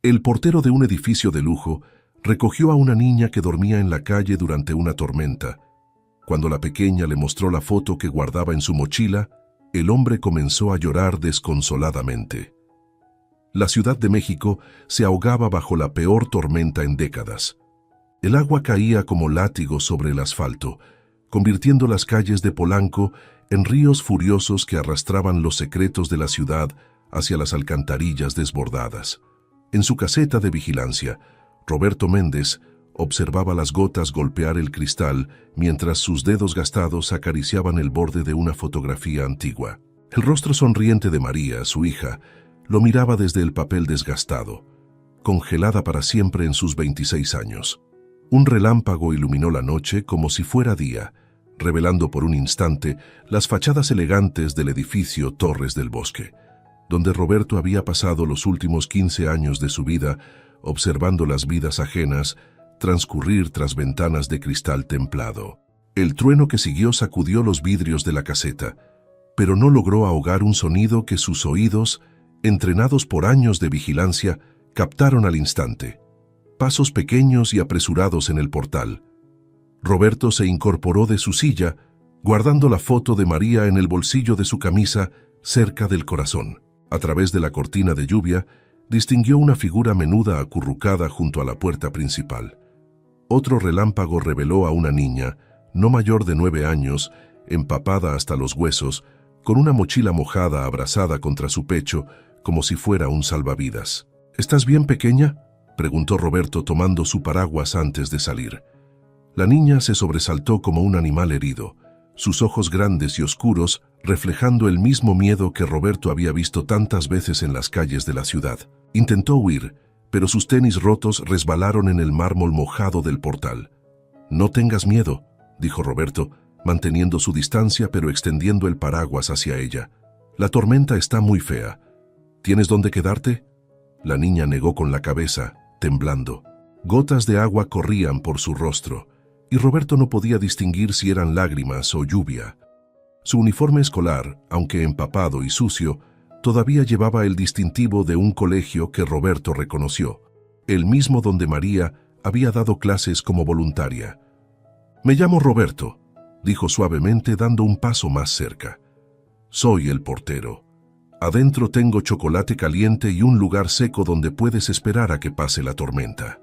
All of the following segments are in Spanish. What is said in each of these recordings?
El portero de un edificio de lujo recogió a una niña que dormía en la calle durante una tormenta. Cuando la pequeña le mostró la foto que guardaba en su mochila, el hombre comenzó a llorar desconsoladamente. La Ciudad de México se ahogaba bajo la peor tormenta en décadas. El agua caía como látigo sobre el asfalto, convirtiendo las calles de Polanco en ríos furiosos que arrastraban los secretos de la ciudad hacia las alcantarillas desbordadas. En su caseta de vigilancia, Roberto Méndez observaba las gotas golpear el cristal mientras sus dedos gastados acariciaban el borde de una fotografía antigua. El rostro sonriente de María, su hija, lo miraba desde el papel desgastado, congelada para siempre en sus 26 años. Un relámpago iluminó la noche como si fuera día, revelando por un instante las fachadas elegantes del edificio Torres del Bosque, donde Roberto había pasado los últimos 15 años de su vida observando las vidas ajenas transcurrir tras ventanas de cristal templado. El trueno que siguió sacudió los vidrios de la caseta, pero no logró ahogar un sonido que sus oídos, entrenados por años de vigilancia, captaron al instante. Pasos pequeños y apresurados en el portal. Roberto se incorporó de su silla, guardando la foto de María en el bolsillo de su camisa cerca del corazón. A través de la cortina de lluvia, distinguió una figura menuda acurrucada junto a la puerta principal. Otro relámpago reveló a una niña, no mayor de 9 años, empapada hasta los huesos, con una mochila mojada abrazada contra su pecho, como si fuera un salvavidas. «¿Estás bien, pequeña?», preguntó Roberto tomando su paraguas antes de salir. La niña se sobresaltó como un animal herido, sus ojos grandes y oscuros reflejando el mismo miedo que Roberto había visto tantas veces en las calles de la ciudad. Intentó huir, pero sus tenis rotos resbalaron en el mármol mojado del portal. «No tengas miedo», dijo Roberto, manteniendo su distancia pero extendiendo el paraguas hacia ella. «La tormenta está muy fea. ¿Tienes dónde quedarte?». La niña negó con la cabeza, temblando. Gotas de agua corrían por su rostro, y Roberto no podía distinguir si eran lágrimas o lluvia. Su uniforme escolar, aunque empapado y sucio, todavía llevaba el distintivo de un colegio que Roberto reconoció, el mismo donde María había dado clases como voluntaria. «Me llamo Roberto», dijo suavemente dando un paso más cerca. «Soy el portero. Adentro tengo chocolate caliente y un lugar seco donde puedes esperar a que pase la tormenta».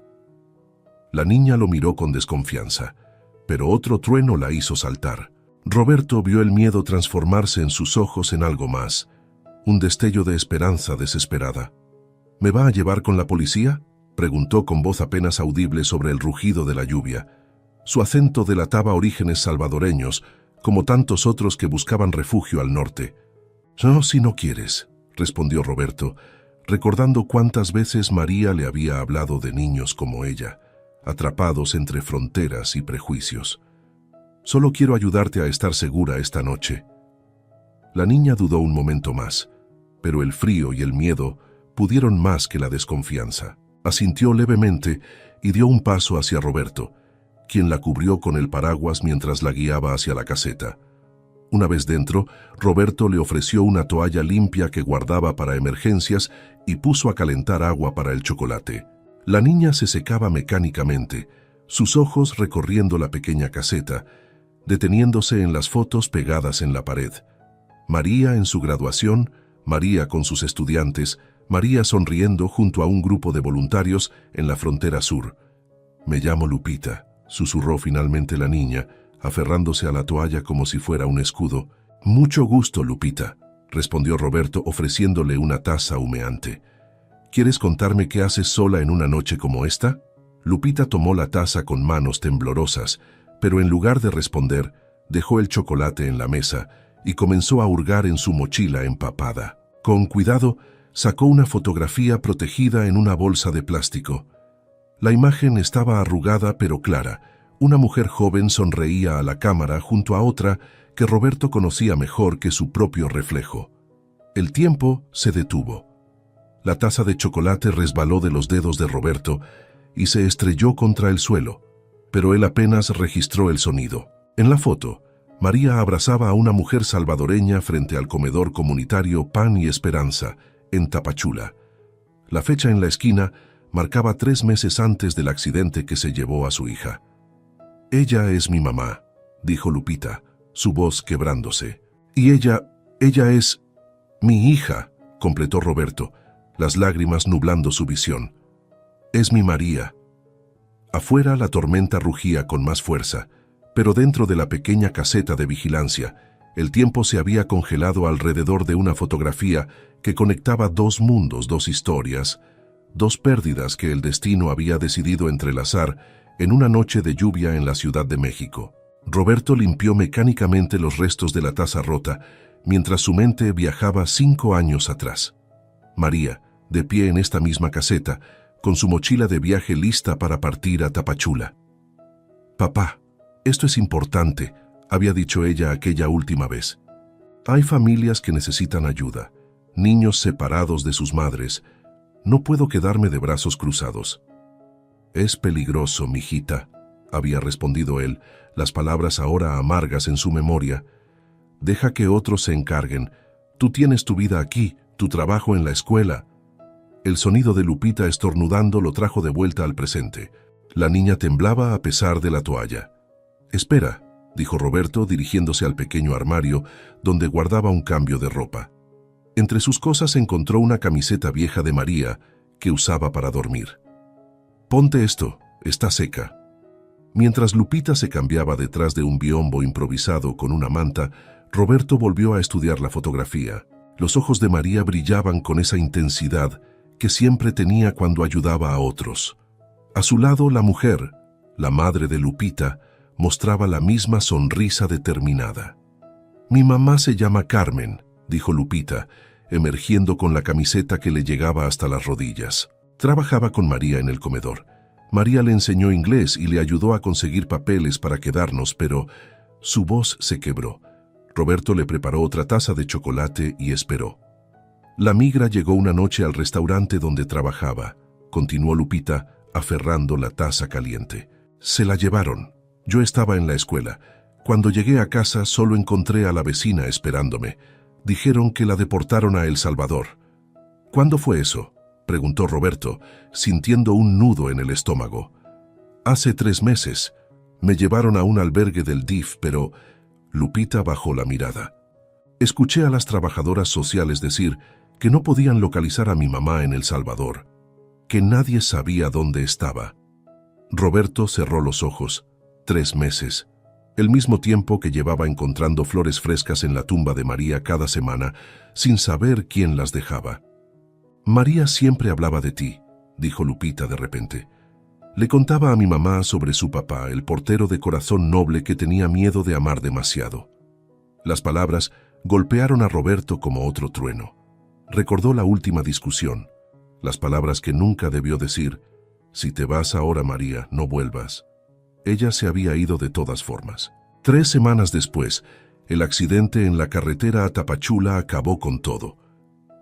La niña lo miró con desconfianza, pero otro trueno la hizo saltar. Roberto vio el miedo transformarse en sus ojos en algo más, un destello de esperanza desesperada. «¿Me va a llevar con la policía?», preguntó con voz apenas audible sobre el rugido de la lluvia. Su acento delataba orígenes salvadoreños, como tantos otros que buscaban refugio al norte. «No, si no quieres», respondió Roberto, recordando cuántas veces María le había hablado de niños como ella, atrapados entre fronteras y prejuicios. «Solo quiero ayudarte a estar segura esta noche». La niña dudó un momento más, pero el frío y el miedo pudieron más que la desconfianza. Asintió levemente y dio un paso hacia Roberto, quien la cubrió con el paraguas mientras la guiaba hacia la caseta. Una vez dentro, Roberto le ofreció una toalla limpia que guardaba para emergencias y puso a calentar agua para el chocolate. La niña se secaba mecánicamente, sus ojos recorriendo la pequeña caseta, deteniéndose en las fotos pegadas en la pared. María en su graduación, María con sus estudiantes, María sonriendo junto a un grupo de voluntarios en la frontera sur. «Me llamo Lupita», susurró finalmente la niña, aferrándose a la toalla como si fuera un escudo. «Mucho gusto, Lupita», respondió Roberto ofreciéndole una taza humeante. «¿Quieres contarme qué haces sola en una noche como esta?». Lupita tomó la taza con manos temblorosas, pero en lugar de responder, dejó el chocolate en la mesa y comenzó a hurgar en su mochila empapada. Con cuidado, sacó una fotografía protegida en una bolsa de plástico. La imagen estaba arrugada pero clara. Una mujer joven sonreía a la cámara junto a otra que Roberto conocía mejor que su propio reflejo. El tiempo se detuvo. La taza de chocolate resbaló de los dedos de Roberto y se estrelló contra el suelo, pero él apenas registró el sonido. En la foto, María abrazaba a una mujer salvadoreña frente al comedor comunitario Pan y Esperanza, en Tapachula. La fecha en la esquina marcaba 3 meses antes del accidente que se llevó a su hija. «Ella es mi mamá», dijo Lupita, su voz quebrándose. «Y ella es mi hija», completó Roberto, las lágrimas nublando su visión. «Es mi María». Afuera la tormenta rugía con más fuerza, pero dentro de la pequeña caseta de vigilancia, el tiempo se había congelado alrededor de una fotografía que conectaba 2 mundos, 2 historias, 2 pérdidas que el destino había decidido entrelazar en una noche de lluvia en la Ciudad de México. Roberto limpió mecánicamente los restos de la taza rota, mientras su mente viajaba 5 años atrás. María, de pie en esta misma caseta, con su mochila de viaje lista para partir a Tapachula. «Papá, esto es importante», había dicho ella aquella última vez. «Hay familias que necesitan ayuda, niños separados de sus madres. No puedo quedarme de brazos cruzados». «Es peligroso, mijita», había respondido él, las palabras ahora amargas en su memoria. «Deja que otros se encarguen. Tú tienes tu vida aquí, tu trabajo en la escuela». El sonido de Lupita estornudando lo trajo de vuelta al presente. La niña temblaba a pesar de la toalla. «Espera», dijo Roberto dirigiéndose al pequeño armario donde guardaba un cambio de ropa. Entre sus cosas encontró una camiseta vieja de María que usaba para dormir. «Ponte esto, está seca». Mientras Lupita se cambiaba detrás de un biombo improvisado con una manta, Roberto volvió a estudiar la fotografía. Los ojos de María brillaban con esa intensidad que siempre tenía cuando ayudaba a otros. A su lado, la mujer, la madre de Lupita, mostraba la misma sonrisa determinada. «Mi mamá se llama Carmen», dijo Lupita, emergiendo con la camiseta que le llegaba hasta las rodillas. Trabajaba con María en el comedor. María le enseñó inglés y le ayudó a conseguir papeles para quedarnos, pero su voz se quebró. Roberto le preparó otra taza de chocolate y esperó. «La migra llegó una noche al restaurante donde trabajaba», continuó Lupita, aferrando la taza caliente. «Se la llevaron. Yo estaba en la escuela. Cuando llegué a casa solo encontré a la vecina esperándome. Dijeron que la deportaron a El Salvador». «¿Cuándo fue eso?», preguntó Roberto, sintiendo un nudo en el estómago. «Hace 3 meses. Me llevaron a un albergue del DIF, pero…» Lupita bajó la mirada. «Escuché a las trabajadoras sociales decir que no podían localizar a mi mamá en El Salvador, que nadie sabía dónde estaba». Roberto cerró los ojos. 3 meses. El mismo tiempo que llevaba encontrando flores frescas en la tumba de María cada semana, sin saber quién las dejaba. «María siempre hablaba de ti», dijo Lupita de repente. «Le contaba a mi mamá sobre su papá, el portero de corazón noble que tenía miedo de amar demasiado». Las palabras golpearon a Roberto como otro trueno. Recordó la última discusión, las palabras que nunca debió decir: «Si te vas ahora, María, no vuelvas». Ella se había ido de todas formas. 3 semanas después, el accidente en la carretera a Tapachula acabó con todo.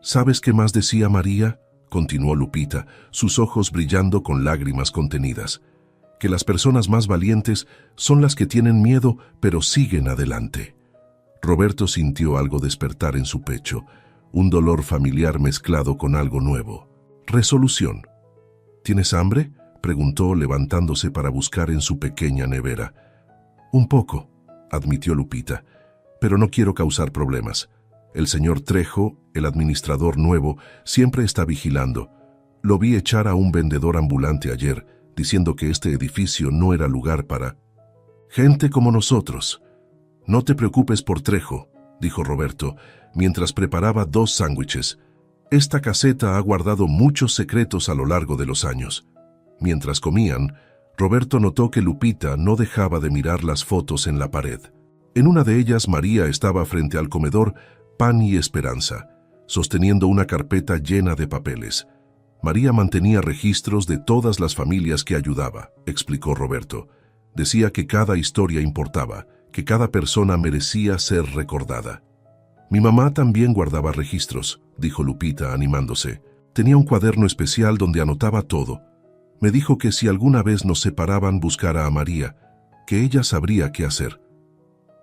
«¿Sabes qué más decía María?», continuó Lupita, sus ojos brillando con lágrimas contenidas. «Que las personas más valientes son las que tienen miedo, pero siguen adelante». Roberto sintió algo despertar en su pecho, un dolor familiar mezclado con algo nuevo. Resolución. «¿Tienes hambre?», preguntó levantándose para buscar en su pequeña nevera. «Un poco», admitió Lupita, «pero no quiero causar problemas. El señor Trejo, el administrador nuevo, siempre está vigilando. Lo vi echar a un vendedor ambulante ayer, diciendo que este edificio no era lugar para gente como nosotros». «No te preocupes por Trejo», dijo Roberto, mientras preparaba 2 sándwiches. «Esta caseta ha guardado muchos secretos a lo largo de los años». Mientras comían, Roberto notó que Lupita no dejaba de mirar las fotos en la pared. En una de ellas, María estaba frente al comedor Pan y Esperanza, sosteniendo una carpeta llena de papeles. María mantenía registros de todas las familias que ayudaba, explicó Roberto. Decía que cada historia importaba, que cada persona merecía ser recordada. «Mi mamá también guardaba registros», dijo Lupita animándose. «Tenía un cuaderno especial donde anotaba todo. Me dijo que si alguna vez nos separaban buscara a María, que ella sabría qué hacer».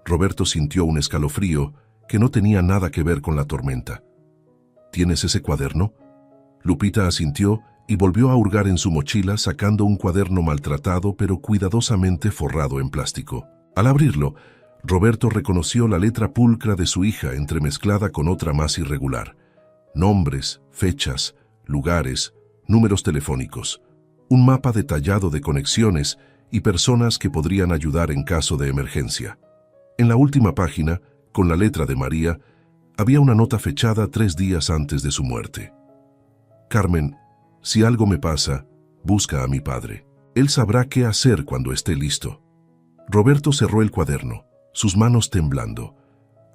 Roberto sintió un escalofrío que no tenía nada que ver con la tormenta. «¿Tienes ese cuaderno?». Lupita asintió y volvió a hurgar en su mochila sacando un cuaderno maltratado pero cuidadosamente forrado en plástico. Al abrirlo, Roberto reconoció la letra pulcra de su hija entremezclada con otra más irregular. Nombres, fechas, lugares, números telefónicos, un mapa detallado de conexiones y personas que podrían ayudar en caso de emergencia. En la última página, con la letra de María, había una nota fechada 3 días antes de su muerte. Carmen, si algo me pasa, busca a mi padre. Él sabrá qué hacer cuando esté listo. Roberto cerró el cuaderno, sus manos temblando.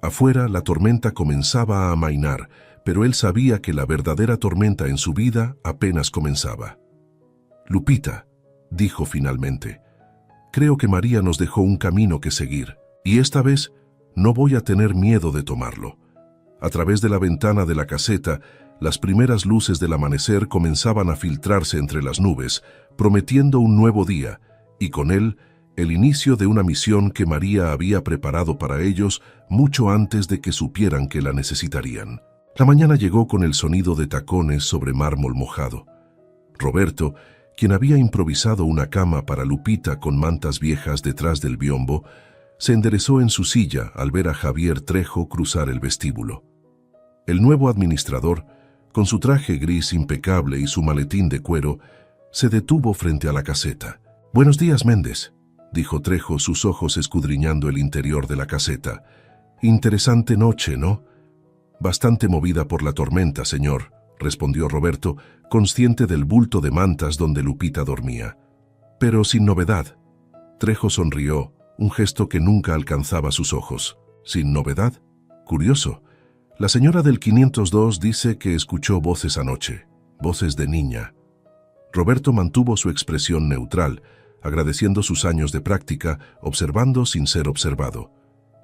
Afuera la tormenta comenzaba a amainar, pero él sabía que la verdadera tormenta en su vida apenas comenzaba. Lupita, dijo finalmente, creo que María nos dejó un camino que seguir, y esta vez no voy a tener miedo de tomarlo. A través de la ventana de la caseta, las primeras luces del amanecer comenzaban a filtrarse entre las nubes, prometiendo un nuevo día, y con él, el inicio de una misión que María había preparado para ellos mucho antes de que supieran que la necesitarían. La mañana llegó con el sonido de tacones sobre mármol mojado. Roberto, quien había improvisado una cama para Lupita con mantas viejas detrás del biombo, se enderezó en su silla al ver a Javier Trejo cruzar el vestíbulo. El nuevo administrador, con su traje gris impecable y su maletín de cuero, se detuvo frente a la caseta. «Buenos días, Méndez», dijo Trejo, sus ojos escudriñando el interior de la caseta. «Interesante noche, ¿no?» «Bastante movida por la tormenta, señor», respondió Roberto, consciente del bulto de mantas donde Lupita dormía. «Pero sin novedad». Trejo sonrió, un gesto que nunca alcanzaba sus ojos. «¿Sin novedad? Curioso. La señora del 502 dice que escuchó voces anoche, voces de niña». Roberto mantuvo su expresión neutral, agradeciendo sus años de práctica, observando sin ser observado.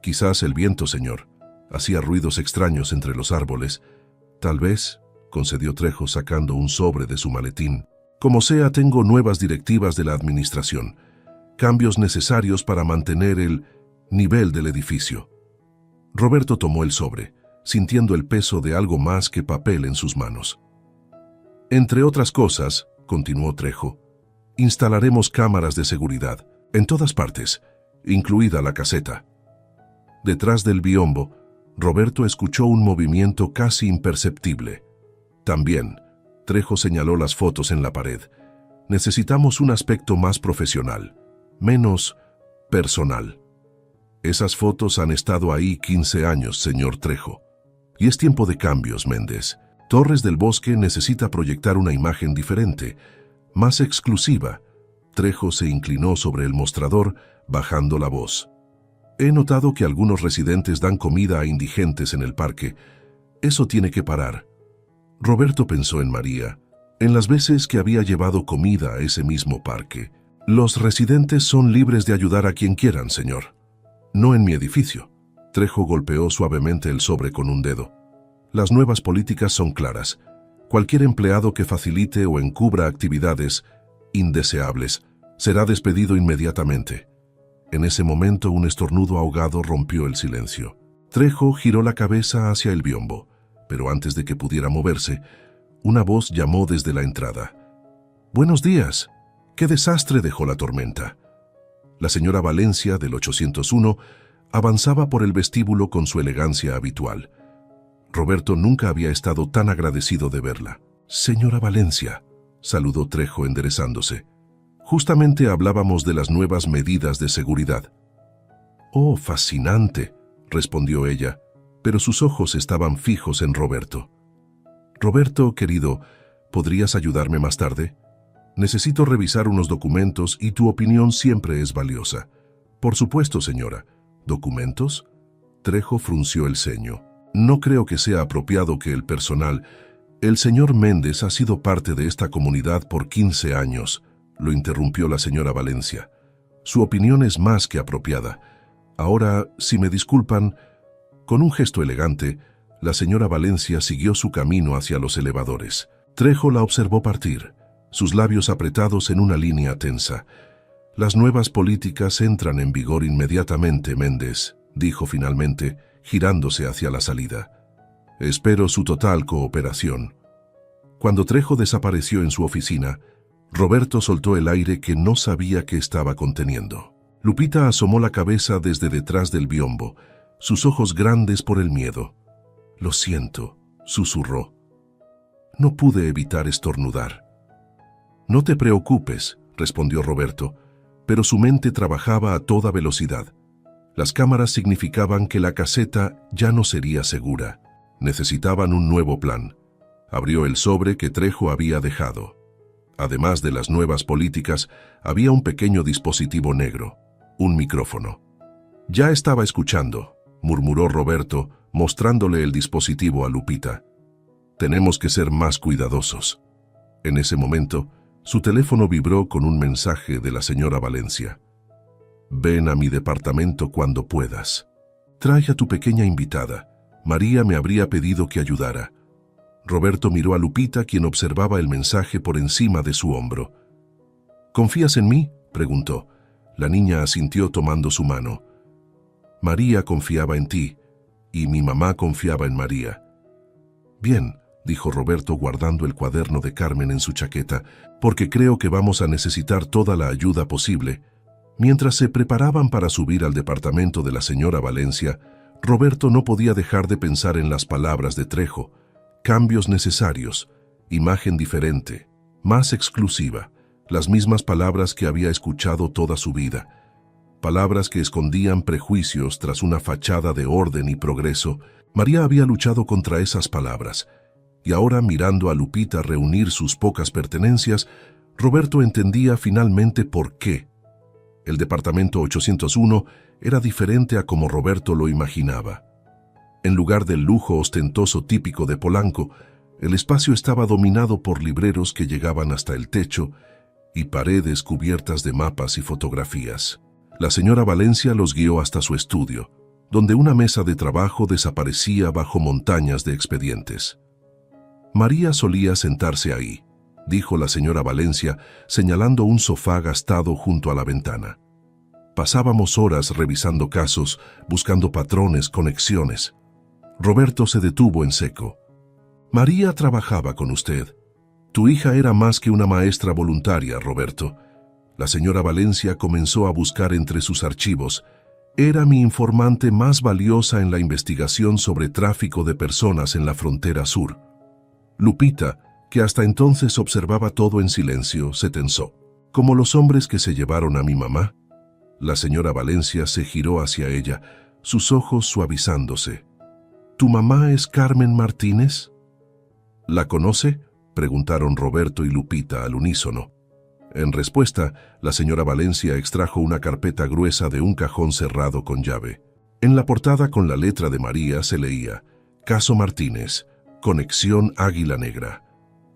«Quizás el viento, señor. Hacía ruidos extraños entre los árboles. Tal vez», concedió Trejo sacando un sobre de su maletín. «Como sea, tengo nuevas directivas de la administración. Cambios necesarios para mantener el nivel del edificio». Roberto tomó el sobre, sintiendo el peso de algo más que papel en sus manos. «Entre otras cosas», continuó Trejo, «instalaremos cámaras de seguridad, en todas partes, incluida la caseta». Detrás del biombo, Roberto escuchó un movimiento casi imperceptible. «También», Trejo señaló las fotos en la pared, «necesitamos un aspecto más profesional, menos personal». «Esas fotos han estado ahí 15 años, señor Trejo. Y es tiempo de cambios, Méndez. Torres del Bosque necesita proyectar una imagen diferente, más exclusiva». Trejo se inclinó sobre el mostrador, bajando la voz. «He notado que algunos residentes dan comida a indigentes en el parque. Eso tiene que parar». Roberto pensó en María, en las veces que había llevado comida a ese mismo parque. «Los residentes son libres de ayudar a quien quieran, señor. No en mi edificio». Trejo golpeó suavemente el sobre con un dedo. «Las nuevas políticas son claras. Cualquier empleado que facilite o encubra actividades indeseables será despedido inmediatamente». En ese momento un estornudo ahogado rompió el silencio. Trejo giró la cabeza hacia el biombo, pero antes de que pudiera moverse, una voz llamó desde la entrada. «Buenos días. ¿Qué desastre dejó la tormenta?». La señora Valencia, del 801, avanzaba por el vestíbulo con su elegancia habitual. Roberto nunca había estado tan agradecido de verla. «Señora Valencia», saludó Trejo enderezándose. «Justamente hablábamos de las nuevas medidas de seguridad». «Oh, fascinante», respondió ella, pero sus ojos estaban fijos en Roberto. «Roberto, querido, ¿podrías ayudarme más tarde? Necesito revisar unos documentos y tu opinión siempre es valiosa». «Por supuesto, señora». «¿Documentos?». Trejo frunció el ceño. «No creo que sea apropiado que el personal... El señor Méndez ha sido parte de esta comunidad por 15 años», lo interrumpió la señora Valencia. «Su opinión es más que apropiada. Ahora, si me disculpan...». Con un gesto elegante, la señora Valencia siguió su camino hacia los elevadores. Trejo la observó partir, sus labios apretados en una línea tensa. «Las nuevas políticas entran en vigor inmediatamente, Méndez», dijo finalmente, girándose hacia la salida. «Espero su total cooperación». Cuando Trejo desapareció en su oficina, Roberto soltó el aire que no sabía que estaba conteniendo. Lupita asomó la cabeza desde detrás del biombo, sus ojos grandes por el miedo. «Lo siento», susurró. No pude evitar estornudar. «No te preocupes», respondió Roberto, pero su mente trabajaba a toda velocidad. Las cámaras significaban que la caseta ya no sería segura. Necesitaban un nuevo plan. Abrió el sobre que Trejo había dejado. Además de las nuevas políticas, había un pequeño dispositivo negro, un micrófono. «Ya estaba escuchando», murmuró Roberto, mostrándole el dispositivo a Lupita. «Tenemos que ser más cuidadosos». En ese momento, su teléfono vibró con un mensaje de la señora Valencia. «Ven a mi departamento cuando puedas. Trae a tu pequeña invitada. María me habría pedido que ayudara». Roberto miró a Lupita, quien observaba el mensaje por encima de su hombro. «¿Confías en mí?», preguntó. La niña asintió tomando su mano. «María confiaba en ti, y mi mamá confiaba en María». «Bien», dijo Roberto guardando el cuaderno de Carmen en su chaqueta, «porque creo que vamos a necesitar toda la ayuda posible». Mientras se preparaban para subir al departamento de la señora Valencia, Roberto no podía dejar de pensar en las palabras de Trejo. Cambios necesarios, imagen diferente, más exclusiva, las mismas palabras que había escuchado toda su vida. Palabras que escondían prejuicios tras una fachada de orden y progreso. María había luchado contra esas palabras, y ahora, mirando a Lupita reunir sus pocas pertenencias, Roberto entendía finalmente por qué. El departamento 801 era diferente a como Roberto lo imaginaba. En lugar del lujo ostentoso típico de Polanco, el espacio estaba dominado por libreros que llegaban hasta el techo y paredes cubiertas de mapas y fotografías. La señora Valencia los guió hasta su estudio, donde una mesa de trabajo desaparecía bajo montañas de expedientes. «María solía sentarse ahí», dijo la señora Valencia, señalando un sofá gastado junto a la ventana. «Pasábamos horas revisando casos, buscando patrones, conexiones». Roberto se detuvo en seco. «María trabajaba con usted. Tu hija era más que una maestra voluntaria, Roberto». La señora Valencia comenzó a buscar entre sus archivos. «Era mi informante más valiosa en la investigación sobre tráfico de personas en la frontera sur». Lupita, que hasta entonces observaba todo en silencio, se tensó. «¿Como los hombres que se llevaron a mi mamá?». La señora Valencia se giró hacia ella, sus ojos suavizándose. «¿Tu mamá es Carmen Martínez?». «¿La conoce?», preguntaron Roberto y Lupita al unísono. En respuesta, la señora Valencia extrajo una carpeta gruesa de un cajón cerrado con llave. En la portada, con la letra de María, se leía: «Caso Martínez, conexión Águila Negra».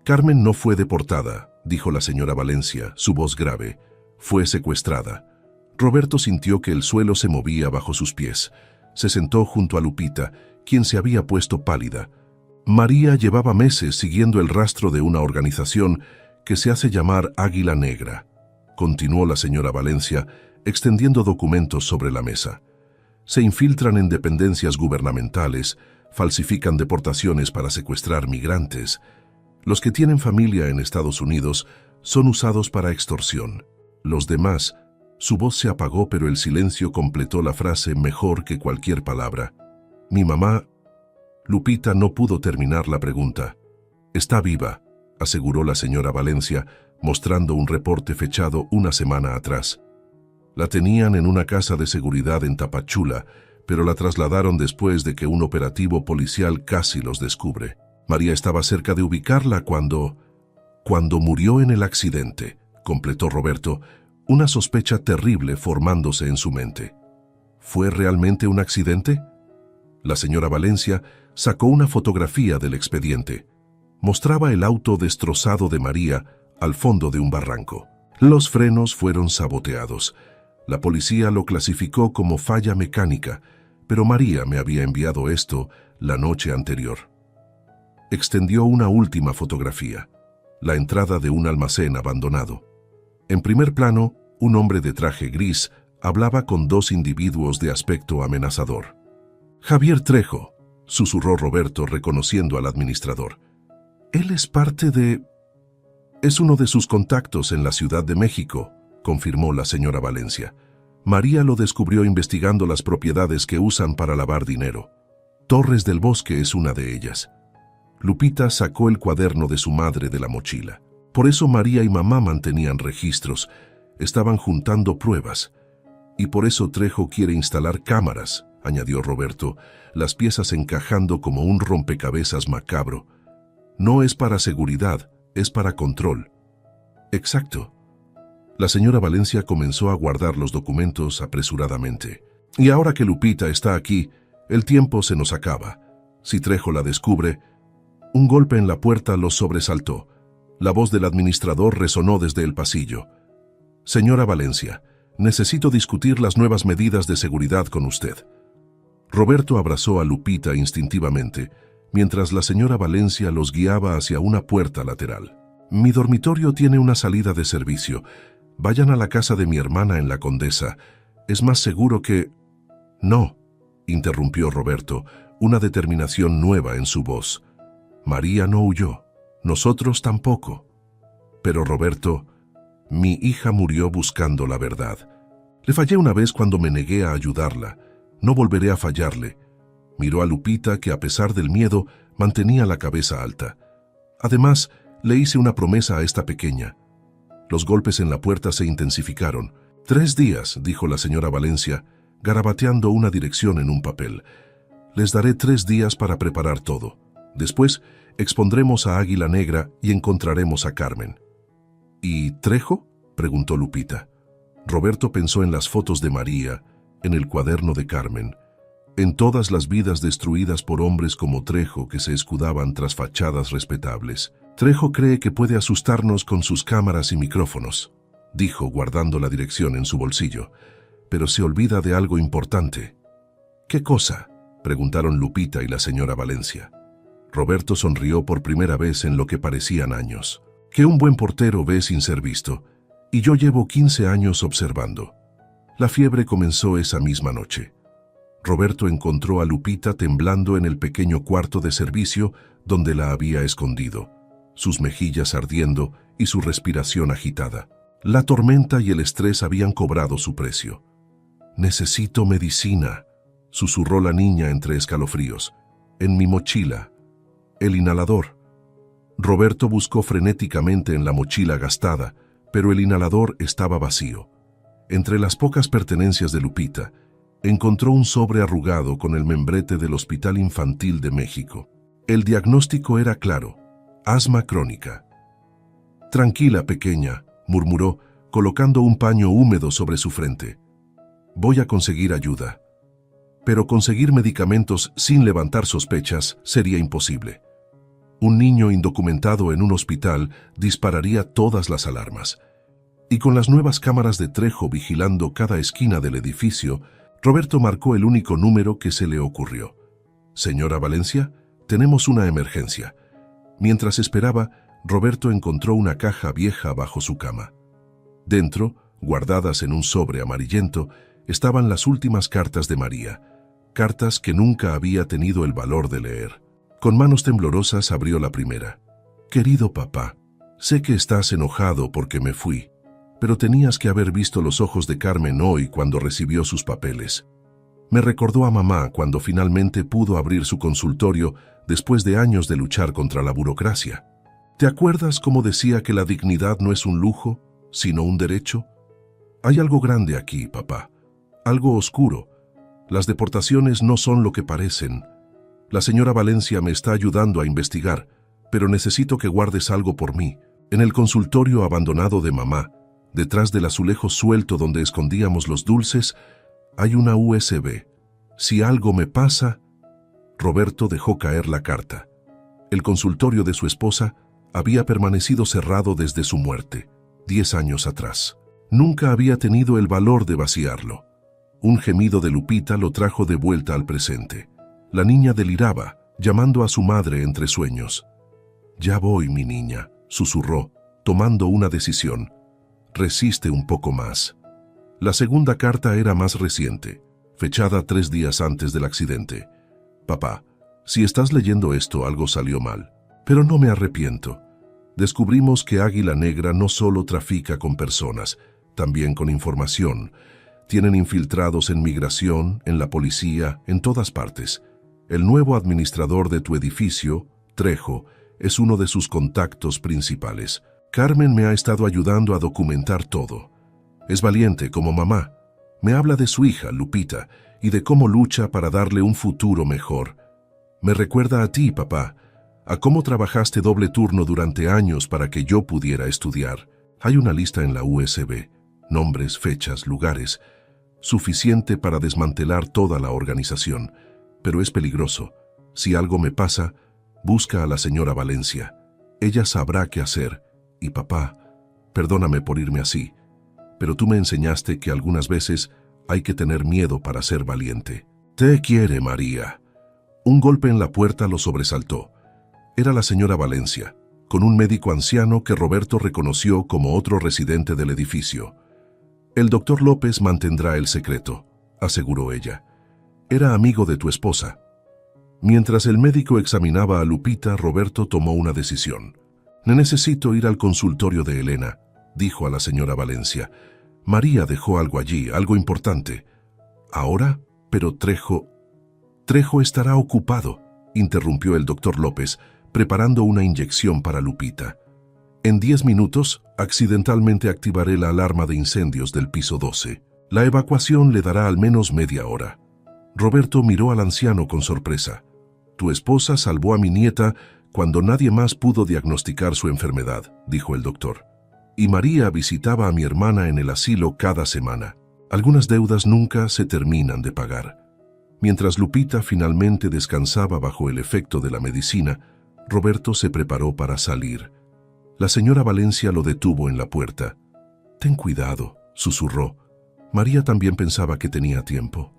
«Carmen no fue deportada», dijo la señora Valencia, su voz grave. «Fue secuestrada». Roberto sintió que el suelo se movía bajo sus pies. Se sentó junto a Lupita, quien se había puesto pálida. María llevaba meses siguiendo el rastro de una organización que se hace llamar Águila Negra, continuó la señora Valencia, extendiendo documentos sobre la mesa. Se infiltran en dependencias gubernamentales, falsifican deportaciones para secuestrar migrantes. Los que tienen familia en Estados Unidos son usados para extorsión. Los demás. Su voz se apagó, pero el silencio completó la frase mejor que cualquier palabra. «Mi mamá». Lupita no pudo terminar la pregunta. «Está viva», aseguró la señora Valencia, mostrando un reporte fechado una semana atrás. La tenían en una casa de seguridad en Tapachula, pero la trasladaron después de que un operativo policial casi los descubre. María estaba cerca de ubicarla cuando murió en el accidente, completó Roberto, una sospecha terrible formándose en su mente. ¿Fue realmente un accidente? La señora Valencia sacó una fotografía del expediente. Mostraba el auto destrozado de María al fondo de un barranco. Los frenos fueron saboteados. La policía lo clasificó como falla mecánica, pero María me había enviado esto la noche anterior. Extendió una última fotografía, la entrada de un almacén abandonado. En primer plano, un hombre de traje gris hablaba con dos individuos de aspecto amenazador. «Javier Trejo», susurró Roberto reconociendo al administrador. Él es parte de... Es uno de sus contactos en la Ciudad de México, confirmó la señora Valencia. María lo descubrió investigando las propiedades que usan para lavar dinero. Torres del Bosque es una de ellas. Lupita sacó el cuaderno de su madre de la mochila. Por eso María y mamá mantenían registros, estaban juntando pruebas. Y por eso Trejo quiere instalar cámaras, añadió Roberto, las piezas encajando como un rompecabezas macabro. No es para seguridad, es para control. Exacto. La señora Valencia comenzó a guardar los documentos apresuradamente. Y ahora que Lupita está aquí, el tiempo se nos acaba. Si Trejo la descubre... Un golpe en la puerta los sobresaltó. La voz del administrador resonó desde el pasillo. Señora Valencia, necesito discutir las nuevas medidas de seguridad con usted. Roberto abrazó a Lupita instintivamente, mientras la señora Valencia los guiaba hacia una puerta lateral. Mi dormitorio tiene una salida de servicio. Vayan a la casa de mi hermana en la Condesa. Es más seguro que... No, interrumpió Roberto, una determinación nueva en su voz. María no huyó, nosotros tampoco. Pero Roberto, mi hija murió buscando la verdad. Le fallé una vez cuando me negué a ayudarla. No volveré a fallarle. Miró a Lupita, que a pesar del miedo, mantenía la cabeza alta. Además, le hice una promesa a esta pequeña. Los golpes en la puerta se intensificaron. 3 días, dijo la señora Valencia, garabateando una dirección en un papel. Les daré 3 días para preparar todo. Después, expondremos a Águila Negra y encontraremos a Carmen. ¿Y Trejo?, preguntó Lupita. Roberto pensó en las fotos de María, en el cuaderno de Carmen, en todas las vidas destruidas por hombres como Trejo que se escudaban tras fachadas respetables. Trejo cree que puede asustarnos con sus cámaras y micrófonos, dijo guardando la dirección en su bolsillo, pero se olvida de algo importante. ¿Qué cosa?, preguntaron Lupita y la señora Valencia. Roberto sonrió por primera vez en lo que parecían años. Que un buen portero ve sin ser visto, y yo llevo 15 años observando. La fiebre comenzó esa misma noche. Roberto encontró a Lupita temblando en el pequeño cuarto de servicio donde la había escondido, sus mejillas ardiendo y su respiración agitada. La tormenta y el estrés habían cobrado su precio. «Necesito medicina», susurró la niña entre escalofríos. «En mi mochila. El inhalador». Roberto buscó frenéticamente en la mochila gastada, pero el inhalador estaba vacío. Entre las pocas pertenencias de Lupita, encontró un sobre arrugado con el membrete del Hospital Infantil de México. El diagnóstico era claro: asma crónica. «Tranquila, pequeña», murmuró, colocando un paño húmedo sobre su frente. «Voy a conseguir ayuda». Pero conseguir medicamentos sin levantar sospechas sería imposible. Un niño indocumentado en un hospital dispararía todas las alarmas. Y con las nuevas cámaras de Trejo vigilando cada esquina del edificio, Roberto marcó el único número que se le ocurrió. «Señora Valencia, tenemos una emergencia». Mientras esperaba, Roberto encontró una caja vieja bajo su cama. Dentro, guardadas en un sobre amarillento, estaban las últimas cartas de María, cartas que nunca había tenido el valor de leer. Con manos temblorosas abrió la primera. «Querido papá, sé que estás enojado porque me fui, pero tenías que haber visto los ojos de Carmen hoy cuando recibió sus papeles. Me recordó a mamá cuando finalmente pudo abrir su consultorio después de años de luchar contra la burocracia. ¿Te acuerdas cómo decía que la dignidad no es un lujo, sino un derecho? Hay algo grande aquí, papá, algo oscuro. Las deportaciones no son lo que parecen. La señora Valencia me está ayudando a investigar, pero necesito que guardes algo por mí. En el consultorio abandonado de mamá, detrás del azulejo suelto donde escondíamos los dulces, hay una USB. Si algo me pasa...» Roberto dejó caer la carta. El consultorio de su esposa había permanecido cerrado desde su muerte, 10 años atrás. Nunca había tenido el valor de vaciarlo. Un gemido de Lupita lo trajo de vuelta al presente. La niña deliraba, llamando a su madre entre sueños. «Ya voy, mi niña», susurró, tomando una decisión. «Resiste un poco más». La segunda carta era más reciente, fechada 3 días antes del accidente. «Papá, si estás leyendo esto, algo salió mal. Pero no me arrepiento. Descubrimos que Águila Negra no solo trafica con personas, también con información. Tienen infiltrados en migración, en la policía, en todas partes. El nuevo administrador de tu edificio, Trejo, es uno de sus contactos principales. Carmen me ha estado ayudando a documentar todo. Es valiente como mamá. Me habla de su hija, Lupita, y de cómo lucha para darle un futuro mejor. Me recuerda a ti, papá, a cómo trabajaste doble turno durante años para que yo pudiera estudiar. Hay una lista en la USB, nombres, fechas, lugares, suficiente para desmantelar toda la organización, pero es peligroso. Si algo me pasa, busca a la señora Valencia. Ella sabrá qué hacer. Y papá, perdóname por irme así, pero tú me enseñaste que algunas veces hay que tener miedo para ser valiente. Te quiere, María. Un golpe en la puerta lo sobresaltó. Era la señora Valencia, con un médico anciano que Roberto reconoció como otro residente del edificio. El doctor López mantendrá el secreto, aseguró ella. Era amigo de tu esposa. Mientras el médico examinaba a Lupita, Roberto tomó una decisión. Necesito ir al consultorio de Elena, dijo a la señora Valencia. María dejó algo allí, algo importante. ¿Ahora? Pero Trejo estará ocupado, interrumpió el doctor López, preparando una inyección para Lupita. En 10 minutos, accidentalmente activaré la alarma de incendios del piso 12. La evacuación le dará al menos media hora. Roberto miró al anciano con sorpresa. Tu esposa salvó a mi nieta cuando nadie más pudo diagnosticar su enfermedad, dijo el doctor. Y María visitaba a mi hermana en el asilo cada semana. Algunas deudas nunca se terminan de pagar. Mientras Lupita finalmente descansaba bajo el efecto de la medicina, Roberto se preparó para salir. La señora Valencia lo detuvo en la puerta. Ten cuidado, susurró. María también pensaba que tenía tiempo.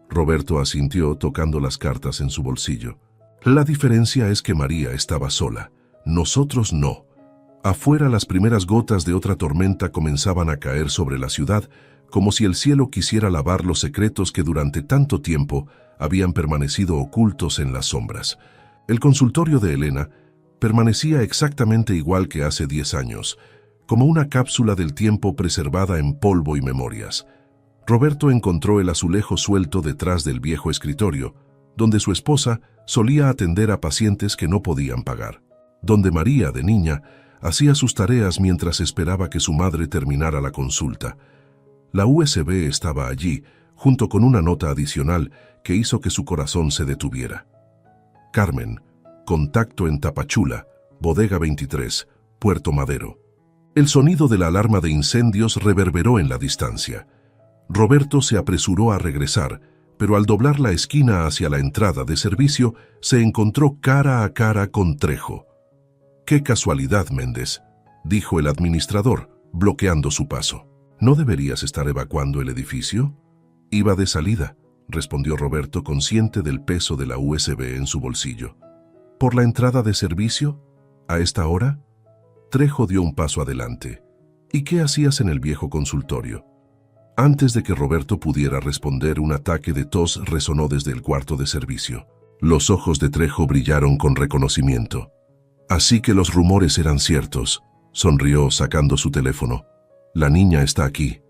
Roberto asintió tocando las cartas en su bolsillo. La diferencia es que María estaba sola. Nosotros no. Afuera las primeras gotas de otra tormenta comenzaban a caer sobre la ciudad, como si el cielo quisiera lavar los secretos que durante tanto tiempo habían permanecido ocultos en las sombras. El consultorio de Elena permanecía exactamente igual que hace 10 años, como una cápsula del tiempo preservada en polvo y memorias. Roberto encontró el azulejo suelto detrás del viejo escritorio, donde su esposa solía atender a pacientes que no podían pagar, donde María, de niña, hacía sus tareas mientras esperaba que su madre terminara la consulta. La USB estaba allí, junto con una nota adicional que hizo que su corazón se detuviera. Carmen, contacto en Tapachula, Bodega 23, Puerto Madero. El sonido de la alarma de incendios reverberó en la distancia. Roberto se apresuró a regresar, pero al doblar la esquina hacia la entrada de servicio, se encontró cara a cara con Trejo. «Qué casualidad, Méndez», dijo el administrador, bloqueando su paso. «¿No deberías estar evacuando el edificio?» «Iba de salida», respondió Roberto, consciente del peso de la USB en su bolsillo. «¿Por la entrada de servicio? ¿A esta hora?» Trejo dio un paso adelante. «¿Y qué hacías en el viejo consultorio?» Antes de que Roberto pudiera responder, un ataque de tos resonó desde el cuarto de servicio. Los ojos de Trejo brillaron con reconocimiento. «Así que los rumores eran ciertos», sonrió sacando su teléfono. «La niña está aquí».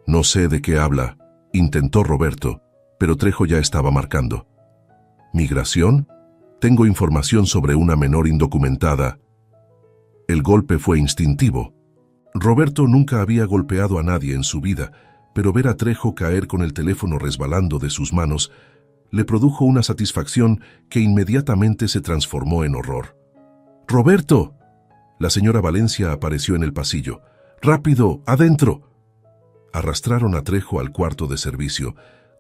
«No sé de qué habla», intentó Roberto, pero Trejo ya estaba marcando. «¿Migración? Tengo información sobre una menor indocumentada». El golpe fue instintivo. Roberto nunca había golpeado a nadie en su vida, pero ver a Trejo caer con el teléfono resbalando de sus manos le produjo una satisfacción que inmediatamente se transformó en horror. «¡Roberto!». La señora Valencia apareció en el pasillo. «¡Rápido! ¡Adentro!». Arrastraron a Trejo al cuarto de servicio,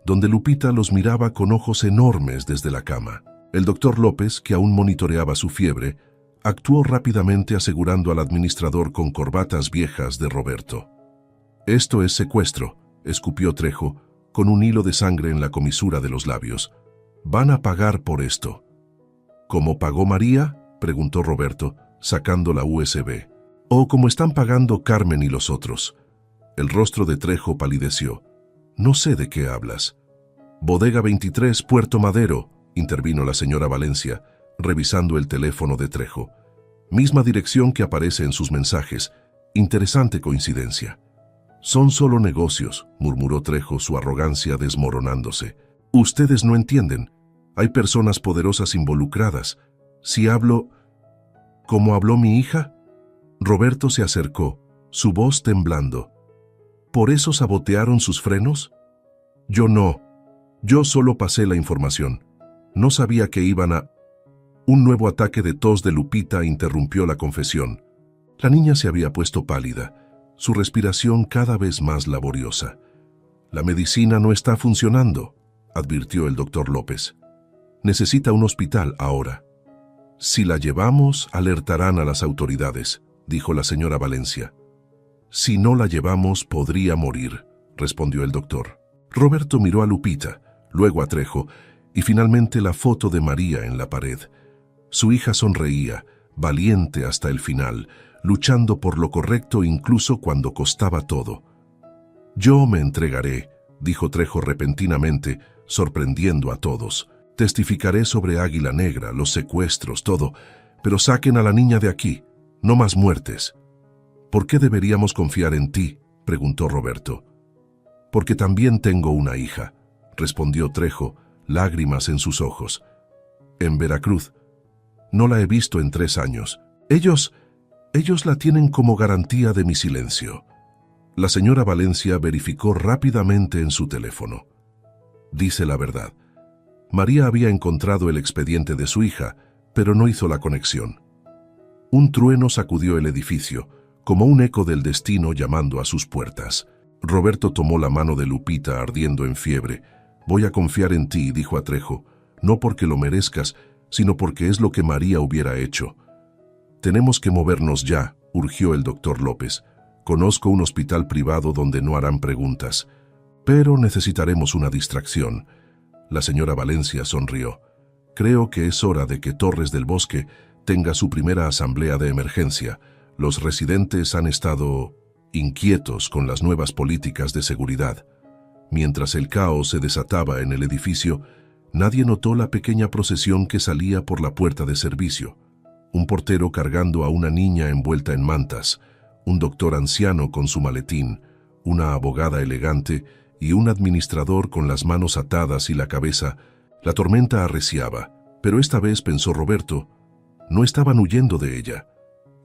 donde Lupita los miraba con ojos enormes desde la cama. El doctor López, que aún monitoreaba su fiebre, actuó rápidamente asegurando al administrador con corbatas viejas de Roberto. «Esto es secuestro», escupió Trejo, con un hilo de sangre en la comisura de los labios. «Van a pagar por esto». «¿Cómo pagó María?», preguntó Roberto, sacando la USB. «¿O como están pagando Carmen y los otros?». El rostro de Trejo palideció. «No sé de qué hablas». «Bodega 23, Puerto Madero», intervino la señora Valencia. revisando el teléfono de Trejo. Misma dirección que aparece en sus mensajes. Interesante coincidencia. Son solo negocios, murmuró Trejo, su arrogancia desmoronándose. Ustedes no entienden. Hay personas poderosas involucradas. Si hablo... ¿Cómo habló mi hija? Roberto se acercó, su voz temblando. ¿Por eso sabotearon sus frenos? Yo no. Yo solo pasé la información. No sabía que iban a... Un nuevo ataque de tos de Lupita interrumpió la confesión. La niña se había puesto pálida, su respiración cada vez más laboriosa. La medicina no está funcionando, advirtió el doctor López. Necesita un hospital ahora. Si la llevamos, alertarán a las autoridades, dijo la señora Valencia. Si no la llevamos, podría morir, respondió el doctor. Roberto miró a Lupita, luego a Trejo, y finalmente la foto de María en la pared. Su hija sonreía, valiente hasta el final, luchando por lo correcto incluso cuando costaba todo. Yo me entregaré, dijo Trejo repentinamente, sorprendiendo a todos. Testificaré sobre Águila Negra, los secuestros, todo, pero saquen a la niña de aquí, no más muertes. ¿Por qué deberíamos confiar en ti?, preguntó Roberto. Porque también tengo una hija, respondió Trejo, lágrimas en sus ojos. En Veracruz. No la he visto en 3 años. Ellos la tienen como garantía de mi silencio. La señora Valencia verificó rápidamente en su teléfono. Dice la verdad. María había encontrado el expediente de su hija, pero no hizo la conexión. Un trueno sacudió el edificio, como un eco del destino llamando a sus puertas. Roberto tomó la mano de Lupita ardiendo en fiebre. Voy a confiar en ti, dijo a Trejo, no porque lo merezcas, sino porque es lo que María hubiera hecho. Tenemos que movernos ya, urgió el doctor López. Conozco un hospital privado donde no harán preguntas, pero necesitaremos una distracción. La señora Valencia sonrió. Creo que es hora de que Torres del Bosque tenga su primera asamblea de emergencia. Los residentes han estado inquietos con las nuevas políticas de seguridad. Mientras el caos se desataba en el edificio, nadie notó la pequeña procesión que salía por la puerta de servicio. Un portero cargando a una niña envuelta en mantas, un doctor anciano con su maletín, una abogada elegante y un administrador con las manos atadas y la cabeza. La tormenta arreciaba, pero esta vez, pensó Roberto, no estaban huyendo de ella,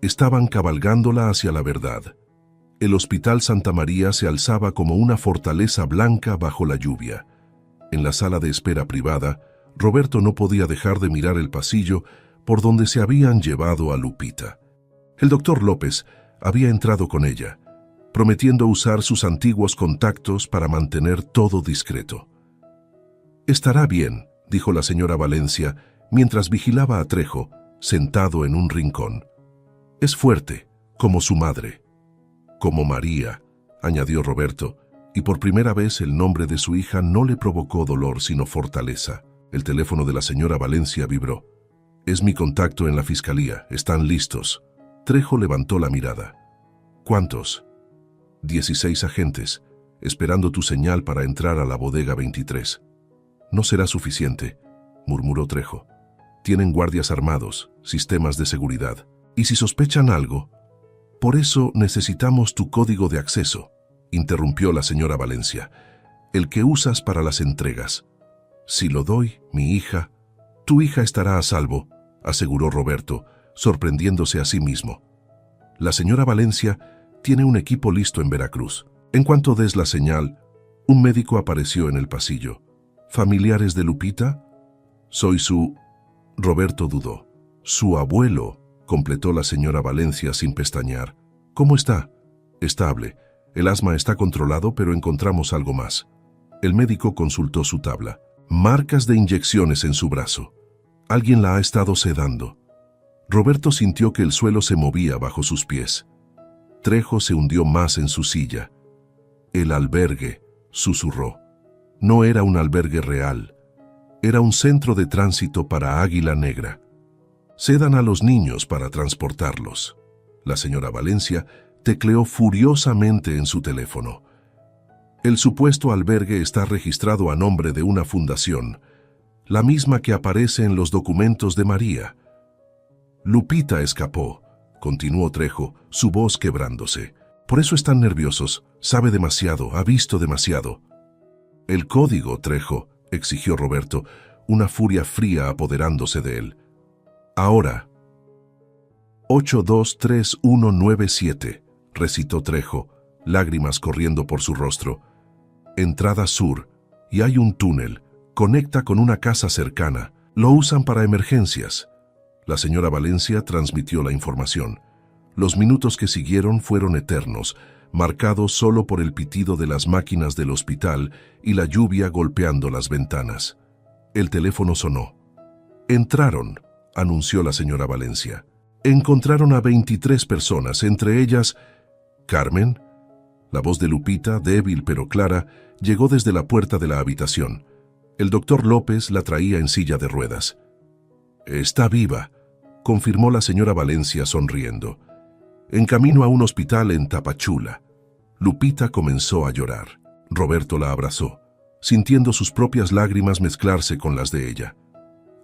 estaban cabalgándola hacia la verdad. El Hospital Santa María se alzaba como una fortaleza blanca bajo la lluvia. En la sala de espera privada, Roberto no podía dejar de mirar el pasillo por donde se habían llevado a Lupita. El doctor López había entrado con ella, prometiendo usar sus antiguos contactos para mantener todo discreto. Estará bien, dijo la señora Valencia, mientras vigilaba a Trejo, sentado en un rincón. Es fuerte, como su madre. Como María, añadió Roberto, y por primera vez el nombre de su hija no le provocó dolor sino fortaleza. El teléfono de la señora Valencia vibró. Es mi contacto en la fiscalía, están listos. Trejo levantó la mirada. ¿Cuántos? 16 agentes, esperando tu señal para entrar a la bodega 23. No será suficiente, murmuró Trejo. Tienen guardias armados, sistemas de seguridad. ¿Y si sospechan algo? Por eso necesitamos tu código de acceso, interrumpió la señora Valencia. El que usas para las entregas. Si lo doy, tu hija estará a salvo, aseguró Roberto, sorprendiéndose a sí mismo. La señora Valencia tiene un equipo listo en Veracruz. En cuanto des la señal, un médico apareció en el pasillo. ¿Familiares de Lupita? Soy su... Roberto dudó. Su abuelo, completó la señora Valencia sin pestañear. ¿Cómo está? Estable. El asma está controlado, pero encontramos algo más. El médico consultó su tabla. Marcas de inyecciones en su brazo. Alguien la ha estado sedando. Roberto sintió que el suelo se movía bajo sus pies. Trejo se hundió más en su silla. El albergue, susurró. No era un albergue real. Era un centro de tránsito para Águila Negra. Sedan a los niños para transportarlos. La señora Valencia tecleó furiosamente en su teléfono. El supuesto albergue está registrado a nombre de una fundación. la misma que aparece en los documentos de María. Lupita escapó, continuó Trejo, su voz quebrándose. Por eso están nerviosos, sabe demasiado, ha visto demasiado. El código, Trejo, exigió Roberto, una furia fría apoderándose de él. Ahora. 823197, recitó Trejo, lágrimas corriendo por su rostro. Entrada sur, y hay un túnel, conecta con una casa cercana, lo usan para emergencias. La señora Valencia transmitió la información. Los minutos que siguieron fueron eternos, marcados solo por el pitido de las máquinas del hospital y la lluvia golpeando las ventanas. El teléfono sonó. Entraron, anunció la señora Valencia. Encontraron a 23 personas, entre ellas Carmen. La voz de Lupita, débil pero clara, llegó desde la puerta de la habitación. El doctor López la traía en silla de ruedas. Está viva, confirmó la señora Valencia sonriendo. En camino a un hospital en Tapachula. Lupita comenzó a llorar. Roberto la abrazó, sintiendo sus propias lágrimas mezclarse con las de ella.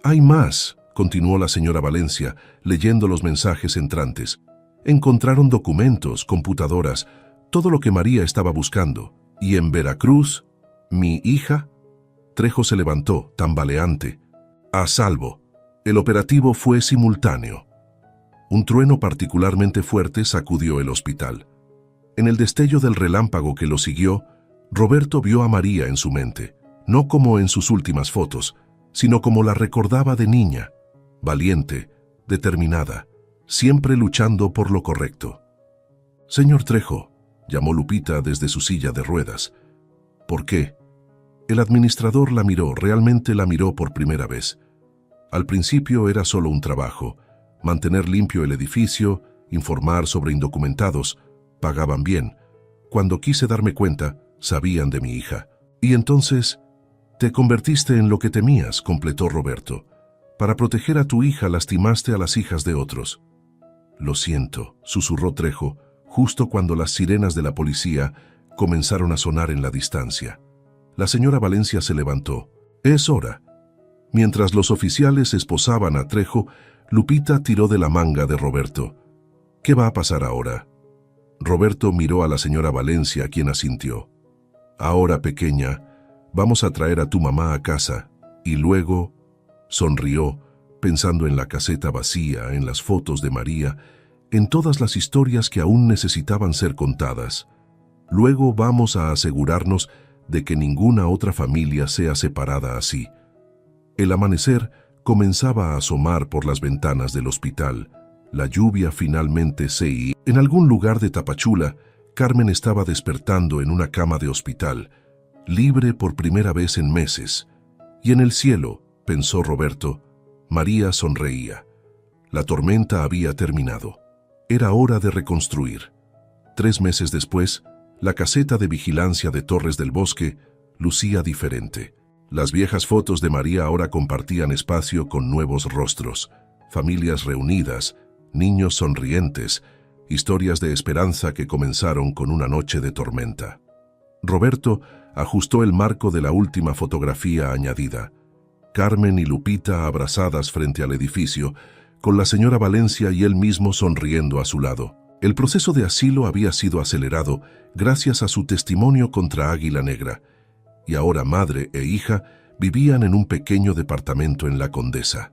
Hay más, continuó la señora Valencia, leyendo los mensajes entrantes. Encontraron documentos, computadoras, todo lo que María estaba buscando. Y en Veracruz, mi hija. Trejo se levantó, tambaleante. A salvo. El operativo fue simultáneo. Un trueno particularmente fuerte sacudió el hospital. En el destello del relámpago que lo siguió, Roberto vio a María en su mente, no como en sus últimas fotos, sino como la recordaba de niña, valiente, determinada, siempre luchando por lo correcto. Señor Trejo, llamó Lupita desde su silla de ruedas. ¿Por qué? El administrador la miró, realmente la miró por primera vez. Al principio era solo un trabajo, mantener limpio el edificio, informar sobre indocumentados, pagaban bien. Cuando quise darme cuenta, sabían de mi hija. Y entonces, te convertiste en lo que temías, completó Roberto. Para proteger a tu hija lastimaste a las hijas de otros. Lo siento, susurró Trejo, justo cuando las sirenas de la policía comenzaron a sonar en la distancia. La señora Valencia se levantó. Es hora. Mientras los oficiales esposaban a Trejo, Lupita tiró de la manga de Roberto. ¿Qué va a pasar ahora? Roberto miró a la señora Valencia, quien asintió. Ahora, pequeña, vamos a traer a tu mamá a casa. Y luego, sonrió, pensando en la caseta vacía, en las fotos de María, en todas las historias que aún necesitaban ser contadas. Luego vamos a asegurarnos de que ninguna otra familia sea separada así. El amanecer comenzaba a asomar por las ventanas del hospital. La lluvia finalmente se iba. En algún lugar de Tapachula, Carmen estaba despertando en una cama de hospital, libre por primera vez en meses. Y en el cielo, pensó Roberto, María sonreía. La tormenta había terminado. Era hora de reconstruir. 3 meses después, la caseta de vigilancia de Torres del Bosque lucía diferente. Las viejas fotos de María ahora compartían espacio con nuevos rostros, familias reunidas, niños sonrientes, historias de esperanza que comenzaron con una noche de tormenta. Roberto ajustó el marco de la última fotografía añadida. Carmen y Lupita abrazadas frente al edificio, con la señora Valencia y él mismo sonriendo a su lado. El proceso de asilo había sido acelerado gracias a su testimonio contra Águila Negra, y ahora madre e hija vivían en un pequeño departamento en La Condesa.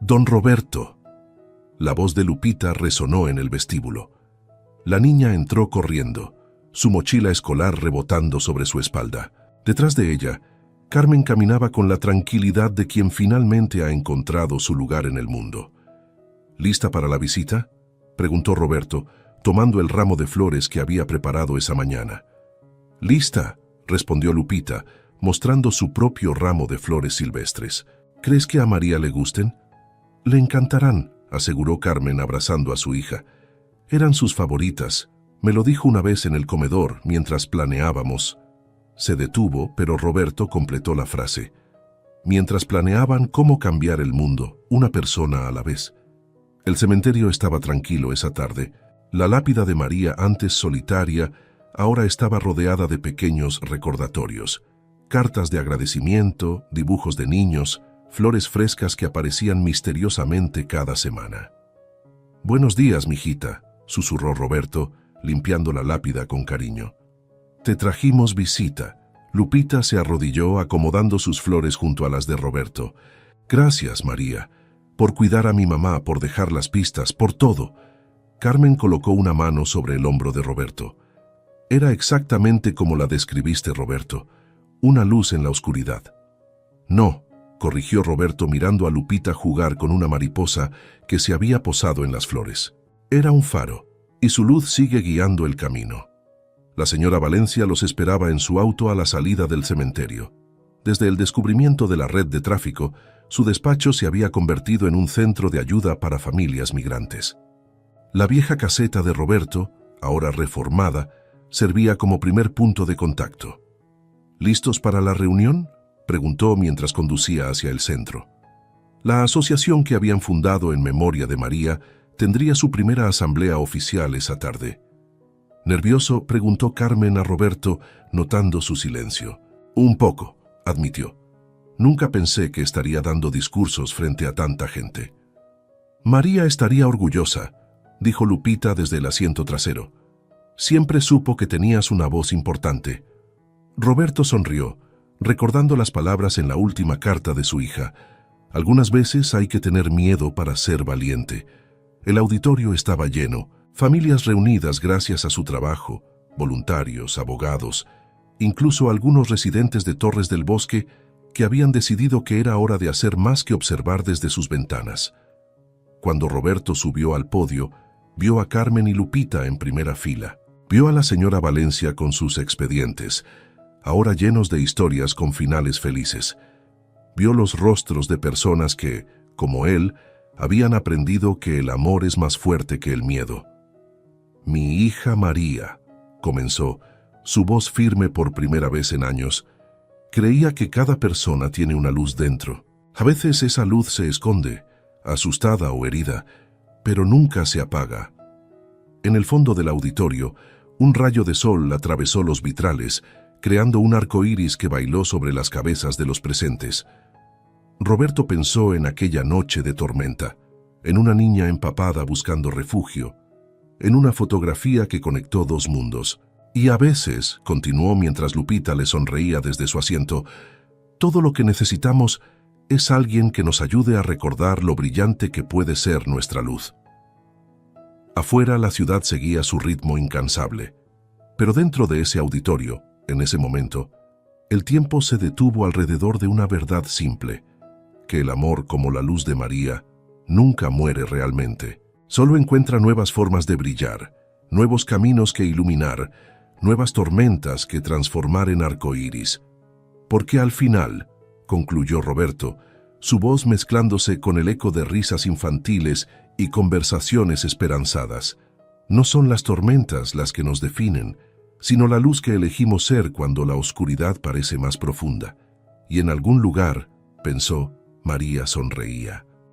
«Don Roberto». La voz de Lupita resonó en el vestíbulo. La niña entró corriendo, su mochila escolar rebotando sobre su espalda. Detrás de ella, Carmen caminaba con la tranquilidad de quien finalmente ha encontrado su lugar en el mundo. «¿Lista para la visita?», preguntó Roberto, tomando el ramo de flores que había preparado esa mañana. «Lista», respondió Lupita, mostrando su propio ramo de flores silvestres. «¿Crees que a María le gusten?». «Le encantarán», aseguró Carmen abrazando a su hija. «Eran sus favoritas. Me lo dijo una vez en el comedor mientras planeábamos». Se detuvo, pero Roberto completó la frase. «Mientras planeaban cómo cambiar el mundo, una persona a la vez». El cementerio estaba tranquilo esa tarde. La lápida de María, antes solitaria, ahora estaba rodeada de pequeños recordatorios. Cartas de agradecimiento, dibujos de niños, flores frescas que aparecían misteriosamente cada semana. «Buenos días, mijita», susurró Roberto, limpiando la lápida con cariño. «Te trajimos visita». Lupita se arrodilló acomodando sus flores junto a las de Roberto. «Gracias, María, por cuidar a mi mamá, por dejar las pistas, por todo». Carmen colocó una mano sobre el hombro de Roberto. «Era exactamente como la describiste, Roberto, una luz en la oscuridad». «No», corrigió Roberto mirando a Lupita jugar con una mariposa que se había posado en las flores. «Era un faro, y su luz sigue guiando el camino». La señora Valencia los esperaba en su auto a la salida del cementerio. Desde el descubrimiento de la red de tráfico, su despacho se había convertido en un centro de ayuda para familias migrantes. La vieja caseta de Roberto, ahora reformada, servía como primer punto de contacto. «¿Listos para la reunión?», preguntó mientras conducía hacia el centro. La asociación que habían fundado en memoria de María tendría su primera asamblea oficial esa tarde. Nervioso, preguntó Carmen a Roberto, notando su silencio. «Un poco», admitió. «Nunca pensé que estaría dando discursos frente a tanta gente». «María estaría orgullosa», dijo Lupita desde el asiento trasero. «Siempre supo que tenías una voz importante». Roberto sonrió, recordando las palabras en la última carta de su hija. Algunas veces hay que tener miedo para ser valiente. El auditorio estaba lleno, familias reunidas gracias a su trabajo, voluntarios, abogados, incluso algunos residentes de Torres del Bosque que habían decidido que era hora de hacer más que observar desde sus ventanas. Cuando Roberto subió al podio, vio a Carmen y Lupita en primera fila. Vio a la señora Valencia con sus expedientes, ahora llenos de historias con finales felices. Vio los rostros de personas que, como él, habían aprendido que el amor es más fuerte que el miedo. «Mi hija María», comenzó, su voz firme por primera vez en años. «Creía que cada persona tiene una luz dentro. A veces esa luz se esconde, asustada o herida, pero nunca se apaga». En el fondo del auditorio, un rayo de sol atravesó los vitrales, creando un arco iris que bailó sobre las cabezas de los presentes. Roberto pensó en aquella noche de tormenta, en una niña empapada buscando refugio, en una fotografía que conectó dos mundos. Y a veces, continuó mientras Lupita le sonreía desde su asiento, todo lo que necesitamos es alguien que nos ayude a recordar lo brillante que puede ser nuestra luz. Afuera la ciudad seguía su ritmo incansable, pero dentro de ese auditorio, en ese momento, el tiempo se detuvo alrededor de una verdad simple, que el amor, como la luz de María, nunca muere realmente. Solo encuentra nuevas formas de brillar, nuevos caminos que iluminar, nuevas tormentas que transformar en arcoíris. Porque al final, concluyó Roberto, su voz mezclándose con el eco de risas infantiles y conversaciones esperanzadas, no son las tormentas las que nos definen, sino la luz que elegimos ser cuando la oscuridad parece más profunda. Y en algún lugar, pensó, María sonreía.